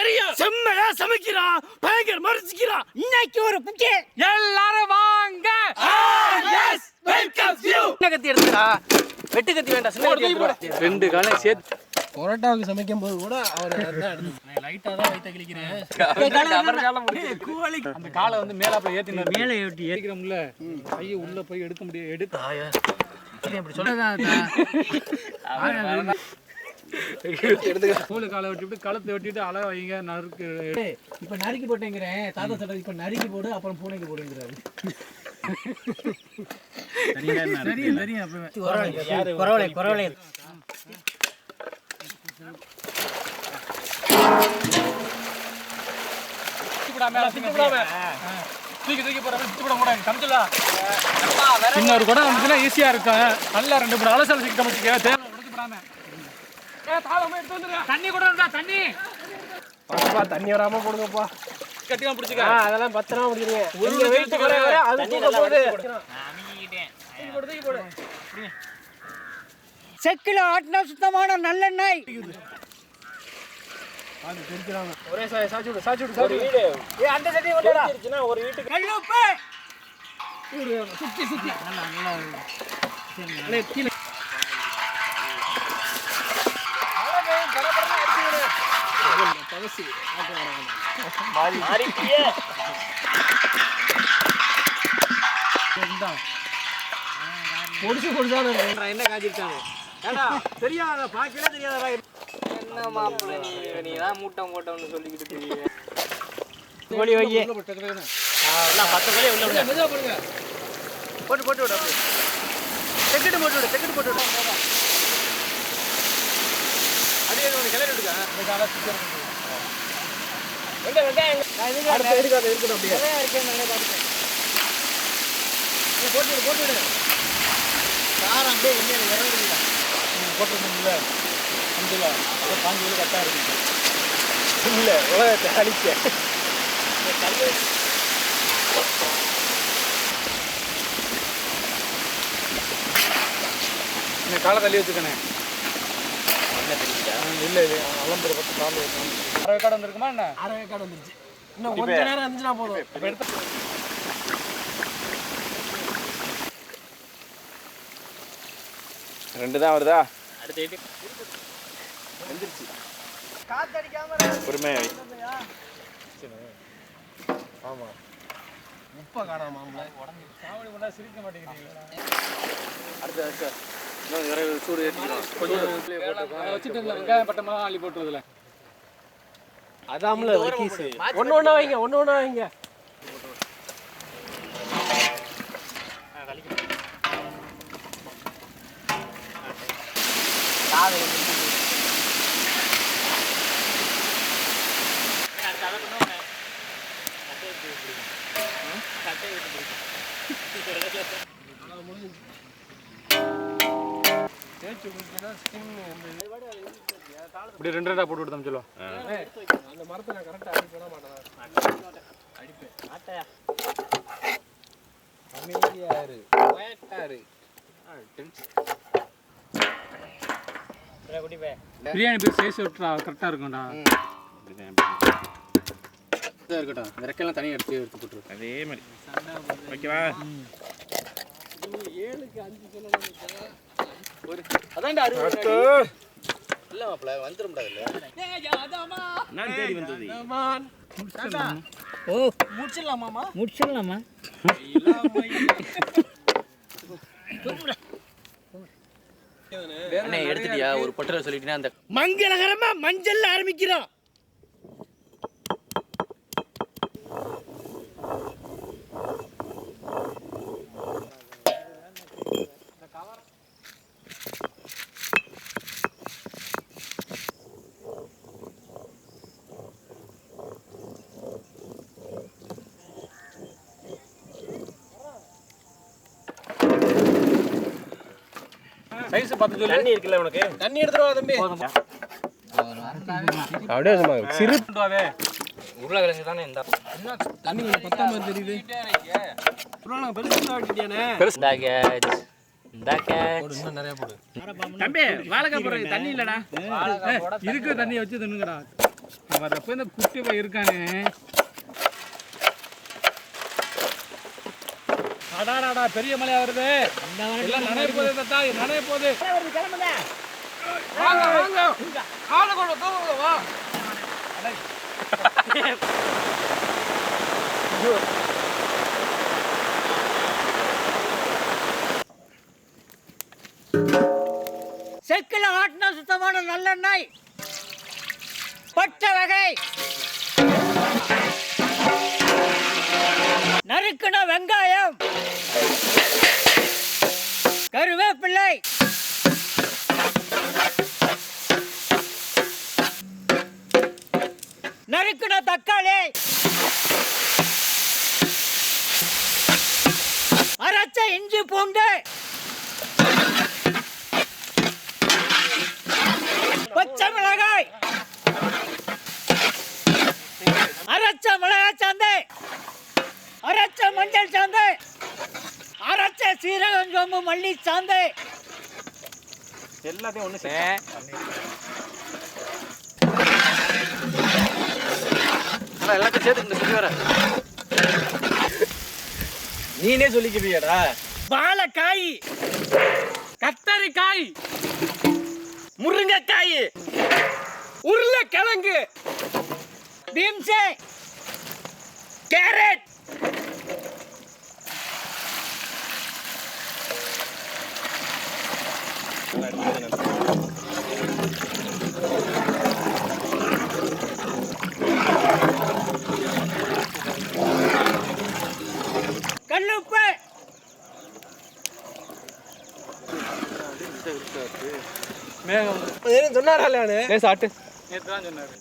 தெரியும். செம்மையா சமைக்கிறான், பயங்கர மரிச்சிக்கிறான். இன்னைக்கு ஒரு புக்கே. எல்லாரும் வாங்க. Yes welcome you. என்ன கத்தி எடுத்துடா, வெட்டு கத்தி வேண்டாம், சின்ன கத்தி எடுத்துடா. ரெண்டு காலையும் சேர்த்து பரோட்டாவுக்கு சமைக்கும் போது கூட அவர் லைட்டா தான் வைத்த கிளிக்கிறேன். அந்த காலை வந்து மேலாப்புல ஏத்தினார். மேலே ஏற்றி ஏத்திக்கிறோம்ல, கையை உள்ள போய் எடுக்க முடியும். எடுத்து அப்படி சொல்லதான் தோல் காலை வெட்டிவிட்டு கழுத்தை வெட்டிட்டு அளவு வைங்க. நறுக்கு இப்ப நறுக்கி போட்டேங்கிறேன். தாத்தா சொல்றது இப்ப நறுக்கி போடு, அப்புறம் பூனைக்கு போடுங்கிறாரு. தெரியும் தெரியும். பரவாயில்ல. இன்னொரு குடம் வந்துச்சுன்னா ஈஸியா இருக்கும். நல்லா 2-3 அலசல் சிக்க முடிச்சுக்க. தேவை உடைச்சுடாம தண்ணி கூட தண்ணி தண்ணி வராம போடுங்கப்பா. கட்டியா பிடிச்சிக்க. அதெல்லாம் பத்திரமா பிடிக்கிறீங்க. செக்கில ஆட்டினா சுத்தமான நல்லெண்ணெய். ஒரே சாச்சு விடு. அந்த சட்டி கொண்டுடா. ஒரு வீட்டுக்கு கல்லுப்பு சுத்தி நல்லா என்ன காய்ச்சிருக்காங்க தெரியாத பாக்கல தெரியாத. என்ன மாப்பிள்ளை நீ தான் மூட்டை மூட்டம்னு சொல்லிக்கிட்டு தெரியுங்க. கோழி வையே எல்லாம் 10 கோழி உள்ள விடு. மெதுவா போடுங்க. போட்டு விடு. அப்படியே செக்கெட்டு போட்டு விடு. அப்படியே ஒன்று கிளறி விடுங்க. வெங்காயம் இருக்கட்டும் அப்படியே. போட்டு விடு. காரம் அப்படியே எண்ணெயில் இறங்குதுங்க. போட்டுருந்தோம்ல அஞ்சுல அப்போ 5 கிலோ கரெக்டாக இருக்கு. இல்லை உலகத்தை அழிக்க காலை தள்ளி வச்சுக்கணே. இல்லை அலம்புற 10 கால் 6 வேக்காடு வந்துருக்குமா என்ன? 6 வேக்காடு வந்துருச்சு. இன்னும் கொஞ்ச நேரம் இருந்துச்சுன்னா போதும். ரெண்டு தான் வருதா? அடுத்து வந்துருச்சு. காத்தடிக்காம பொறுமையா ஆமாம் உப்பை காணாமாம்ல. காமெடி பண்ணா சிரிக்க மாட்டேங்கிறீங்களா? அடுத்த இன்னும் சூடு ஏற்றிக்கலாம். கொஞ்சம் வச்சுட்டு வெங்காயம் பட்டமா அள்ளி போட்டுறதுல அதாமல ஒண்ணு வைங்க. இப்படி 2 போட்டு விட்டு சொல்லுவோம். அந்த மரத்தை நான் கரெக்டாக அடிக்க மாட்டேன். அடிப்பேன். அமைதியாரு பிரியாணி பேர் சைஸ் விட்டுறா கரெக்டாக இருக்கும்டா. இருக்கட்டும். இந்த ரெக்கையெல்லாம் தனியாக எடுத்து போட்டுரு. அதே மாதிரி ஓகேவா? 7க்கு 5 சொல்லணும். அதான்டா 60 இல்ல மாப்ள வந்துரும்டா இல்ல. நான் தேடி வந்தது. ஓ முடிச்சிடலாமா? அண்ணே எடுத்துட்டியா? ஒரு பொட்டல சொல்லிட்டீனா அந்த மங்களகரமா மஞ்சள் ஆரம்பிக்கிறோம். சைஸ் பார்த்து சொல்லு. தண்ணி இருக்குல்ல உனக்கு? தண்ணி எடுத்துட்டு வா தம்பி. அப்படியே சும்மா சிறுவாவே உருளைக்கிழங்கு தானே இந்த தண்ணி கொஞ்சம் பத்தாம தெரியுது. புராணம் பெருசா ஆட்டிட்டியானே. இந்த கேட்ச் இன்னும் நிறைய போடு. தம்பி வாழைக்காய் போடுறது தண்ணி இல்லடா. இருக்கு தண்ணி வச்சு தின்னுங்கடா. வரப்ப இந்த குட்டி போய் இருக்கானே. அடாடாடா பெரிய மலையா வருது. எல்லாம் நனைய போகுது தாத்தா, நனைய போகுது. வாங்க வாங்க, ஆளை கொண்டு தூங்க வா. செக்கில் ஆட்டின சுத்தமான நல்லெண்ணெய், பட்டை வகை, நறுக்கின வெங்காயம், கருவேப்பிள்ளை, நறுக்கின தக்காளி, அரைச்ச இஞ்சி பூண்டு, பச்சை மிளகாய், அரைச்ச மிளகாய் சாந்து, அரைச்ச மஞ்சள் சாந்து, அரைச்ச சீரகம் சோம்பு மல்லி சாந்து, எல்லாத்தையும் ஒன்று எல்லாத்தையும் சேர்த்து சொல்லி வர நீனே சொல்லிக்கிறியாடா. வாழைக்காய், கத்தரிக்காய், முருங்கைக்காய், உருளைக்கிழங்கு, பீன்ஸ், கேரட், கல்லுப்பு, மேகம் சொன்னாரே சாட்டு நேற்று தான் சொன்னாரு.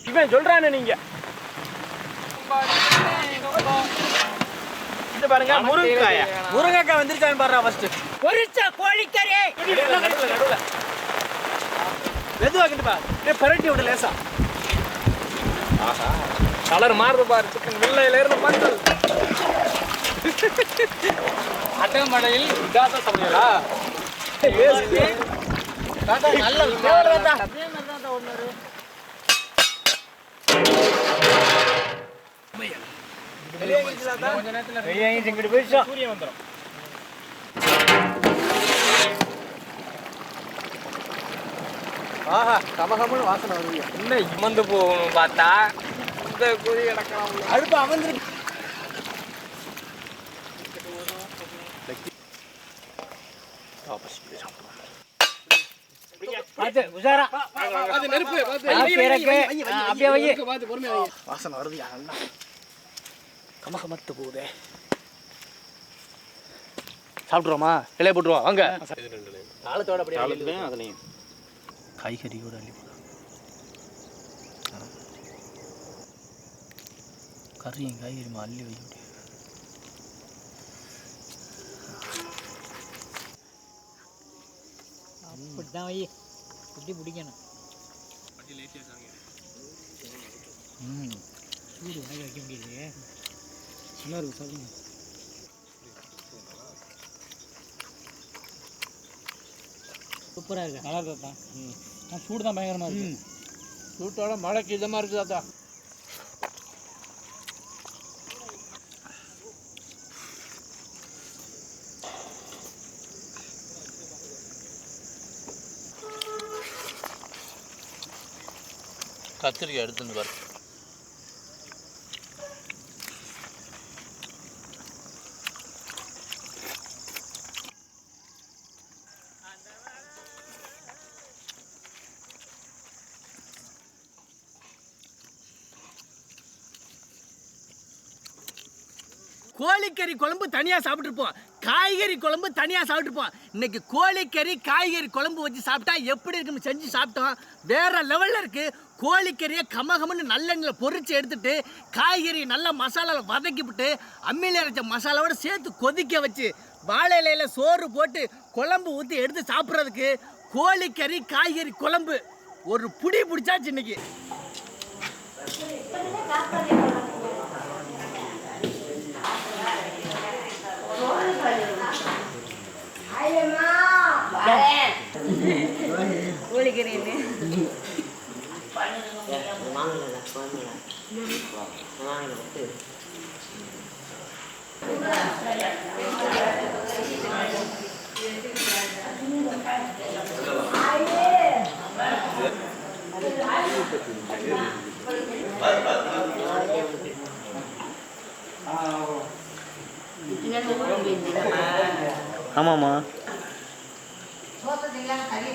இவன் சொல்றானே நீங்க இது பாருங்க முருங்கைக்காயா. முருங்கைக்காய் வந்துருச்சான்னு பாருடா ஃபர்ஸ்ட். பொரிச்ச கோழிக்கறி, நடுவுல மெதுவா கிட்ட பா, அப்படியே பரட்டி விட லேசா. கலர் மாறுது பாரு, சிக்கன் வெள்ளையில இருந்து மஞ்சள். அட்டமடையில் விடாத சமையலா? நல்ல கொஞ்ச நேரத்துல சூரியன் வந்துடும். ஆஹா கமகமன்னு வாசனை வருது. என்ன இமந்து போகணும் பார்த்தா இந்த கொதி கிடக்கலாம். அடுப்பு அமர்ந்துருக்கு. உஷாரா அது நெருப்பு அப்படியே வை. பார்த்து பொறுமையா வை. வாசனை வருது நல்லா கமகமத்து போகுதே. சாப்பிட்ருவோமா? இலைய போட்டுருவோம் வாங்க. ஆளத்தோட அப்படியே அதுலையும் காய்கறியோட அள்ளி போடுறோம். கறியும் காய்கறியுமா அள்ளி வைக்க முடியும். அப்படிதான் வை, குட்டி பிடிக்கணும். சூடு வாங்கி வைக்க முடியலையே. நல்லா இருக்கு சாப்பிடுங்க. சூப்பராக இருக்கு. நல்லா இருக்கு தாத்தா. சூடு தான் பயங்கரமாக இருக்கு. சூட்டோட மழைக்கு இதமாக இருக்குது தாத்தா. கத்திரிக்காய் எடுத்துன்னு பாரு. கோழிக்கறி குழம்பு தனியாக சாப்பிட்ருப்போம், காய்கறி குழம்பு தனியாக சாப்பிட்ருப்போம். இன்னைக்கு கோழிக்கறி காய்கறி குழம்பு வச்சு சாப்பிட்டா எப்படி இருக்குன்னு செஞ்சு சாப்பிட்டோம். வேற லெவலில் இருக்குது. கோழிக்கறியை கமகமன்னு நல்லெண்ணெயில் பொரிச்சு எடுத்துட்டு காய்கறி நல்லா மசாலாவில் வதக்கிவிட்டு அம்மியில் அரைச்ச மசாலாவோட சேர்த்து கொதிக்க வச்சு வாழை இலையில் சோறு போட்டு குழம்பு ஊற்றி எடுத்து சாப்பிட்றதுக்கு கோழிக்கறி காய்கறி குழம்பு ஒரு புடி பிடிச்சாச்சு இன்னைக்கு. ஐயம்மா கோழிக்கறின்னு ஆமாம்மா கறி